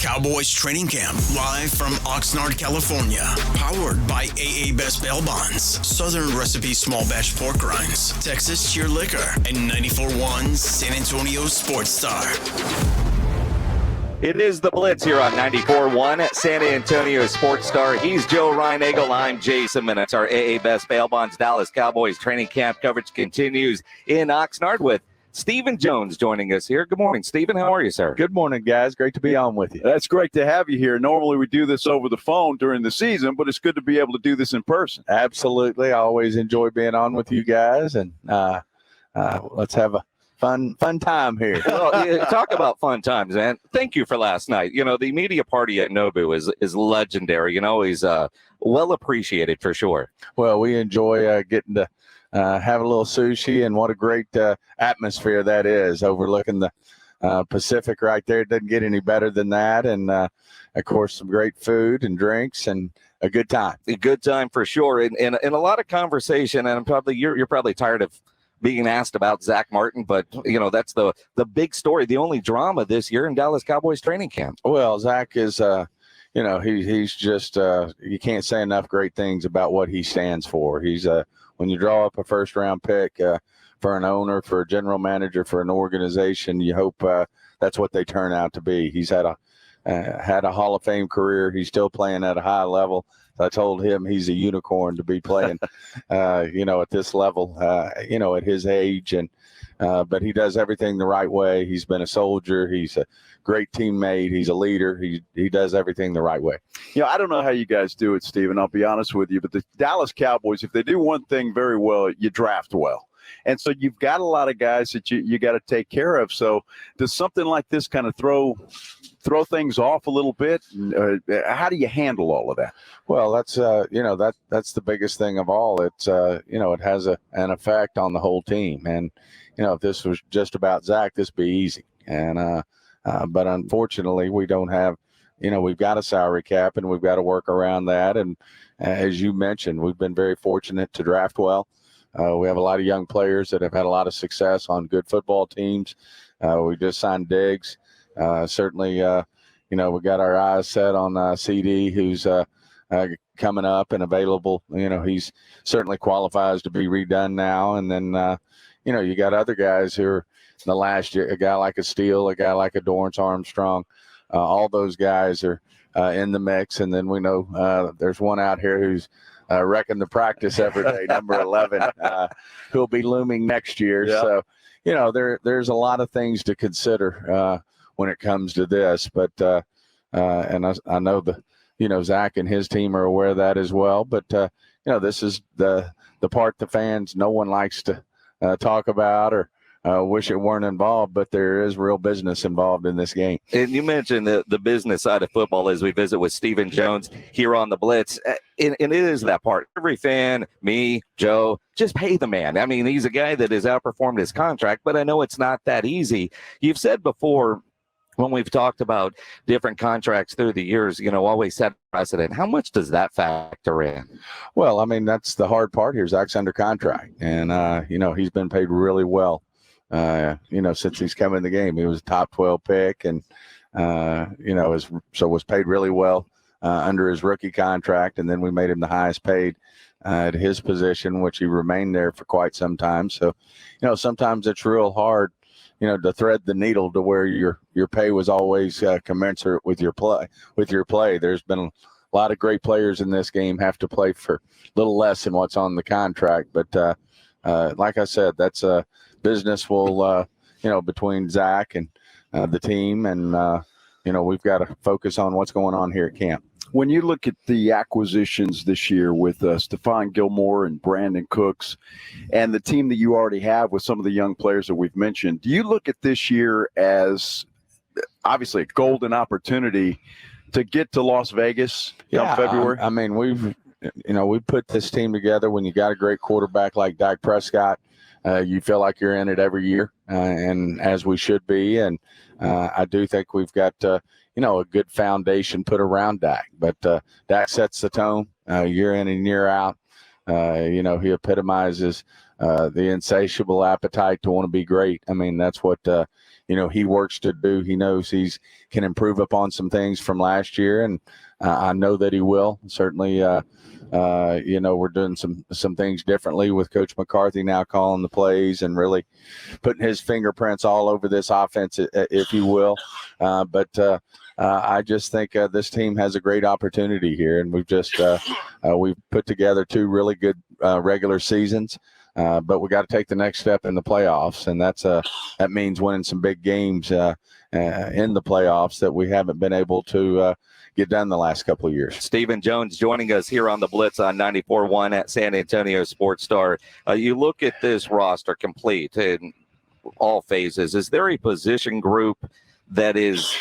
Cowboys training camp, live from Oxnard, California. Powered by AA Best Bail Bonds, Southern Recipe Small Batch Pork Rinds, Texas Cheer Liquor, and 94.1 San Antonio Sports Star. It is the Blitz here on 94.1 San Antonio Sports Star. He's Joe Reinagel. I'm Jason Minutes. Our AA Best Bail Bonds Dallas Cowboys training camp coverage continues in Oxnard with Stephen Jones joining us here. Good morning, Stephen. How are you, sir? Good morning, guys. Great to be on with you. That's great to have you here. Normally we do this over the phone during the season, but it's good to be able to do this in person. Absolutely. I always enjoy being on with you guys, and let's have a fun time here. Well, talk about fun times, man. Thank you for last night. You know, the media party at Nobu is legendary. You know, he's well appreciated for sure. Well, we enjoy getting to have a little sushi, and what a great atmosphere that is, overlooking the Pacific right there. It doesn't get any better than that. And, of course, some great food and drinks and a good time. A good time for sure. And a lot of conversation, and you're probably tired of being asked about Zack Martin, but, you know, that's the big story, the only drama this year in Dallas Cowboys training camp. Well, Zack is, you know, he's just you can't say enough great things about what he stands for. He's when you draw up a first-round pick for an owner, for a general manager, for an organization, you hope that's what they turn out to be. He's had a Hall of Fame career. He's still playing at a high level. I told him he's a unicorn to be playing, you know, at this level, you know, at his age. And but he does everything the right way. He's been a soldier. He's a great teammate. He's a leader. He does everything the right way. You know, I don't know how you guys do it, Stephen. I'll be honest with you, but the Dallas Cowboys, if they do one thing very well, you draft well. And so you've got a lot of guys that you got to take care of. So does something like this kind of throw things off a little bit? How do you handle all of that? Well, that's you know, that's the biggest thing of all. It's you know, it has an effect on the whole team. And you know, if this was just about Zack, this would be easy. And but unfortunately, we don't have. You know, we've got a salary cap, and we've got to work around that. And as you mentioned, we've been very fortunate to draft well. We have a lot of young players that have had a lot of success on good football teams. We just signed Diggs. Certainly, you know, we got our eyes set on CD, who's coming up and available. You know, he's certainly qualifies to be redone now. And then, you know, you got other guys who are in the last year, a guy like a Steele, a guy like a Dorrance Armstrong. All those guys are in the mix. And then we know there's one out here who's wrecking the practice every day, number 11, who'll be looming next year. Yep. So, you know, there's a lot of things to consider when it comes to this. But and I know you know, Zack and his team are aware of that as well. But, you know, this is the part the fans, no one likes to talk about or wish it weren't involved, but there is real business involved in this game. And you mentioned the business side of football as we visit with Stephen Jones here on the Blitz. And it is that part. Every fan, me, Joe, just pay the man. I mean, he's a guy that has outperformed his contract, but I know it's not that easy. You've said before, when we've talked about different contracts through the years, you know, always set precedent. How much does that factor in? Well, I mean, that's the hard part here. Zack's under contract, and, you know, he's been paid really well. You know, since he's come in the game, he was a top 12 pick, and you know, was paid really well under his rookie contract, and then we made him the highest paid at his position, which he remained there for quite some time. So, you know, sometimes it's real hard, you know, to thread the needle to where your pay was always commensurate with your play. There's been a lot of great players in this game have to play for a little less than what's on the contract, but like I said, that's a business will, you know, between Zack and the team, and, you know, we've got to focus on what's going on here at camp. When you look at the acquisitions this year with Stephon Gilmore and Brandon Cooks and the team that you already have with some of the young players that we've mentioned, do you look at this year as obviously a golden opportunity to get to Las Vegas come February? I mean, we put this team together when you got a great quarterback like Dak Prescott. You feel like you're in it every year, and as we should be. And I do think we've got, you know, a good foundation put around Dak. But Dak sets the tone year in and year out. You know, he epitomizes the insatiable appetite to want to be great. I mean, that's what, he works to do. He knows he's can improve upon some things from last year, and I know that he will. Certainly, we're doing some things differently with Coach McCarthy now calling the plays and really putting his fingerprints all over this offense, if you will. But I just think this team has a great opportunity here, and we've put together 2 really good regular seasons. But we got to take the next step in the playoffs, and that means winning some big games in the playoffs that we haven't been able to get done the last couple of years. Stephen Jones joining us here on the Blitz on 94.1 at San Antonio Sports Star. You look at this roster complete in all phases. Is there a position group that is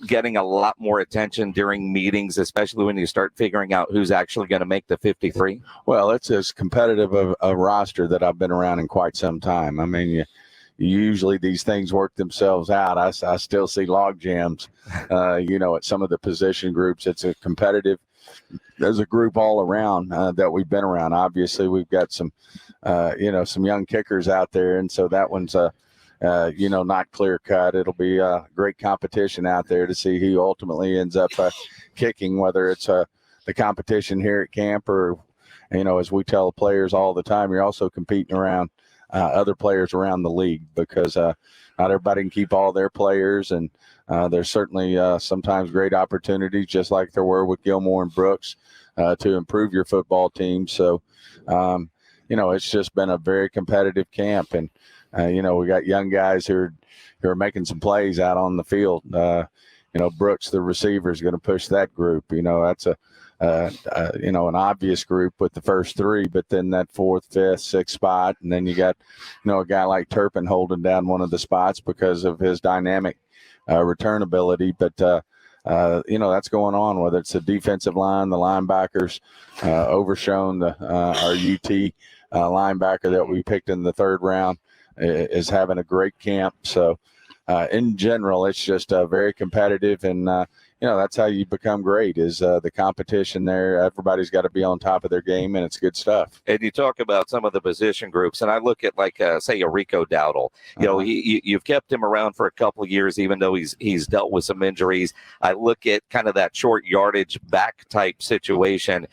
getting a lot more attention during meetings, especially when you start figuring out who's actually going to make the 53? Well, it's as competitive a roster that I've been around in quite some time. I mean, usually these things work themselves out. I still see log jams, at some of the position groups. It's a competitive. There's a group all around that we've been around. Obviously, we've got some young kickers out there, and so that one's not clear cut. It'll be a great competition out there to see who ultimately ends up kicking, whether it's the competition here at camp or, as we tell players all the time, you're also competing around other players around the league because not everybody can keep all their players. And there's certainly sometimes great opportunities, just like there were with Gilmore and Brooks, to improve your football team. So, it's just been a very competitive camp. And, we got young guys who are making some plays out on the field. Brooks, the receiver, is going to push that group. That's an obvious group with the first 3, but then that 4th, 5th, 6th spot. And then you got, a guy like Turpin holding down one of the spots because of his dynamic return ability. But, that's going on, whether it's the defensive line, the linebackers, Overshown, our UT linebacker that we picked in the 3rd round, is having a great camp. So in general, it's just very competitive, and that's how you become great is the competition there. Everybody's got to be on top of their game, and it's good stuff. And you talk about some of the position groups, and I look at say a Rico Dowdle. You've kept him around for a couple of years, even though he's dealt with some injuries. I look at kind of that short yardage back type situation.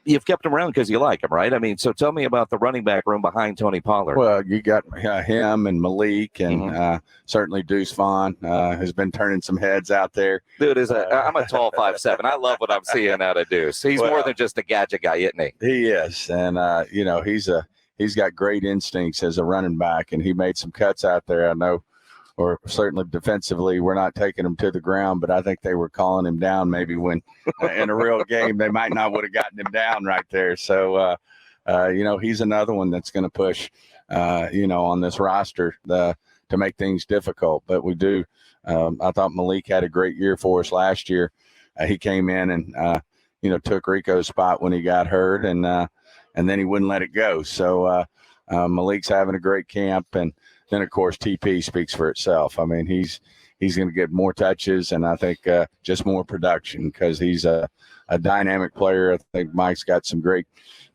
You've kept him around because you like him, right? I mean, so tell me about the running back room behind Tony Pollard. Well, you got him and Malik, and certainly Deuce Vaughn has been turning some heads out there. Dude, I'm a tall 5'7". I love what I'm seeing out of Deuce. He's more than just a gadget guy, isn't he? He is, and he's got great instincts as a running back, and he made some cuts out there. I know. Or certainly defensively, we're not taking him to the ground, but I think they were calling him down maybe when in a real game they might not would have gotten him down right there. So, he's another one that's going to push, on this roster to make things difficult. But we do. I thought Malik had a great year for us last year. He came in and, took Rico's spot when he got hurt, and then he wouldn't let it go. So Malik's having a great camp, and then, of course, TP speaks for itself. I mean, he's going to get more touches, and I think just more production because he's a dynamic player. I think Mike's got some great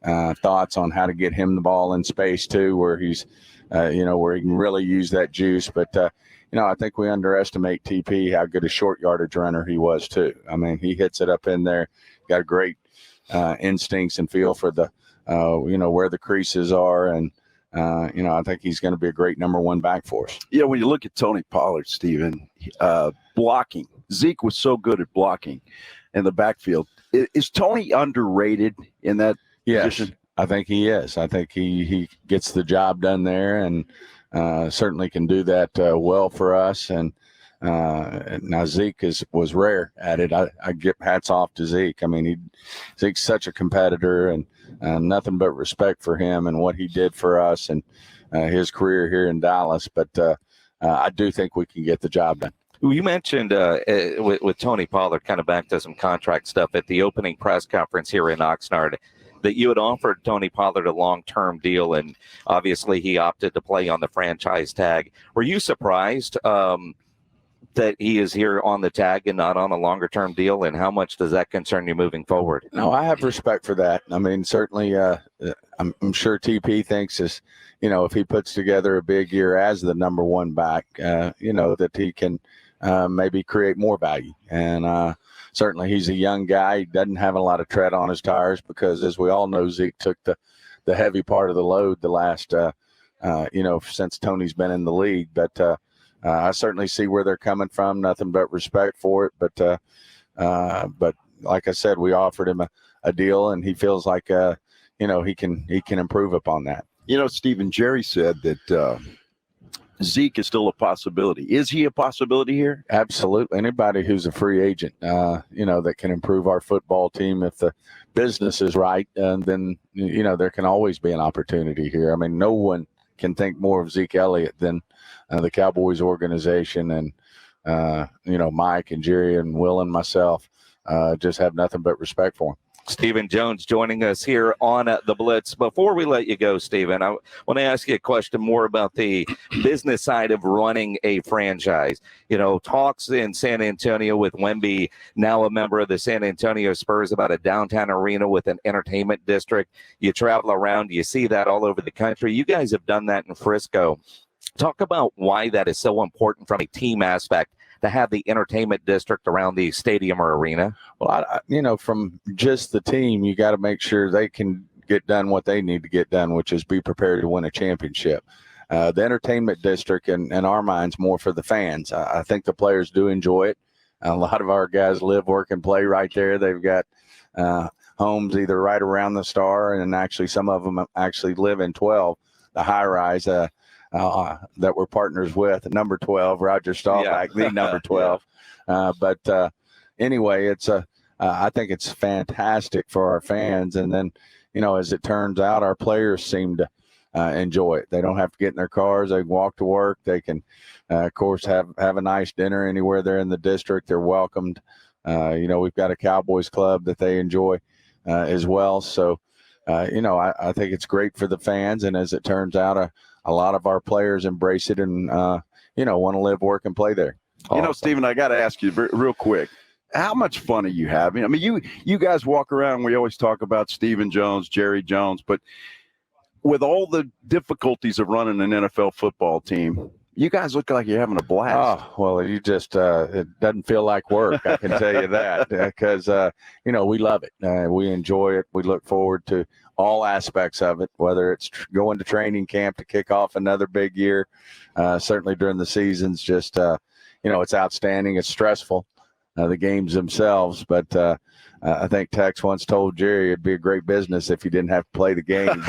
thoughts on how to get him the ball in space, too, where he's, where he can really use that juice. But, I think we underestimate TP, how good a short yardage runner he was, too. I mean, he hits it up in there, got great instincts and feel for the, where the creases are, and I think he's going to be a great number 1 back for us. Yeah, when you look at Tony Pollard, Stephen, blocking. Zeke was so good at blocking in the backfield. Is Tony underrated in that position? I think he is. I think he gets the job done there, and certainly can do that well for us. And now Zeke was rare at it. I give hats off to Zeke. I mean, Zeke's such a competitor, and nothing but respect for him and what he did for us and his career here in Dallas. But I do think we can get the job done. You mentioned with Tony Pollard, kind of back to some contract stuff at the opening press conference here in Oxnard, that you had offered Tony Pollard a long-term deal, and obviously he opted to play on the franchise tag. Were you surprised that he is here on the tag and not on a longer-term deal, and how much does that concern you moving forward? No, I have respect for that. I mean, certainly, I'm sure TP thinks if he puts together a big year as the number one back, that he can maybe create more value. And certainly he's a young guy. He doesn't have a lot of tread on his tires because, as we all know, Zeke took the heavy part of the load the last, since Tony's been in the league. But I certainly see where they're coming from. Nothing but respect for it. But like I said, we offered him a deal, and he feels like he can improve upon that. Stephen, Jerry said that Zeke is still a possibility. Is he a possibility here? Absolutely. Anybody who's a free agent, that can improve our football team if the business is right, then there can always be an opportunity here. I mean, no one can think more of Zeke Elliott than the Cowboys organization, and Mike and Jerry and Will and myself just have nothing but respect for him. Stephen Jones joining us here on the Blitz. Before we let you go, Stephen, I want to ask you a question more about the business side of running a franchise. Talks in San Antonio with Wemby, now a member of the San Antonio Spurs, about a downtown arena with an entertainment district. You travel around, you see that all over the country. You guys have done that in Frisco. Talk about why that is so important from a team aspect to have the entertainment district around the stadium or arena. Well, from just the team, you got to make sure they can get done what they need to get done, which is be prepared to win a championship. The entertainment district, in our minds, more for the fans. I think the players do enjoy it. A lot of our guys live, work, and play right there. They've got homes either right around the Star, and actually some of them actually live in 12, the high-rise that we're partners with, number 12, Roger Staubach, the number 12. But anyway, I think it's fantastic for our fans. And then, as it turns out, our players seem to enjoy it. They don't have to get in their cars. They can walk to work. They can, of course, have a nice dinner anywhere they're in the district. They're welcomed. We've got a Cowboys club that they enjoy as well. So, I think it's great for the fans. And as it turns out, a lot of our players embrace it and, want to live, work, and play there. Stephen, I got to ask you real quick, how much fun are you having? I mean, you guys walk around, we always talk about Stephen Jones, Jerry Jones, but with all the difficulties of running an NFL football team, you guys look like you're having a blast. Oh, well, you just, it doesn't feel like work, I can tell you that, because, we love it. We enjoy it. We look forward to all aspects of it, whether it's going to training camp to kick off another big year. Certainly during the seasons, just, it's outstanding. It's stressful, the games themselves, but I think Tex once told Jerry it'd be a great business if you didn't have to play the games.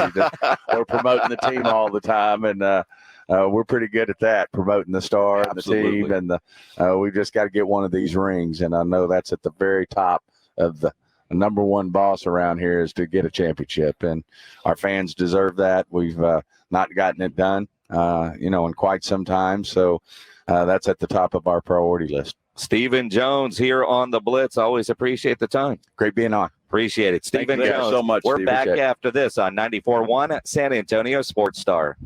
We're promoting the team all the time, and we're pretty good at that, promoting the Star and the team, and we just got to get one of these rings, and I know that's at the very top of the number one boss around here is to get a championship, and our fans deserve that. We've not gotten it done, in quite some time, so that's at the top of our priority list. Stephen Jones here on the Blitz. Always appreciate the time. Great being on. Appreciate it. Stephen Thank you Jones. so much. We're Steve. back after this on 94.1 San Antonio Sports Star.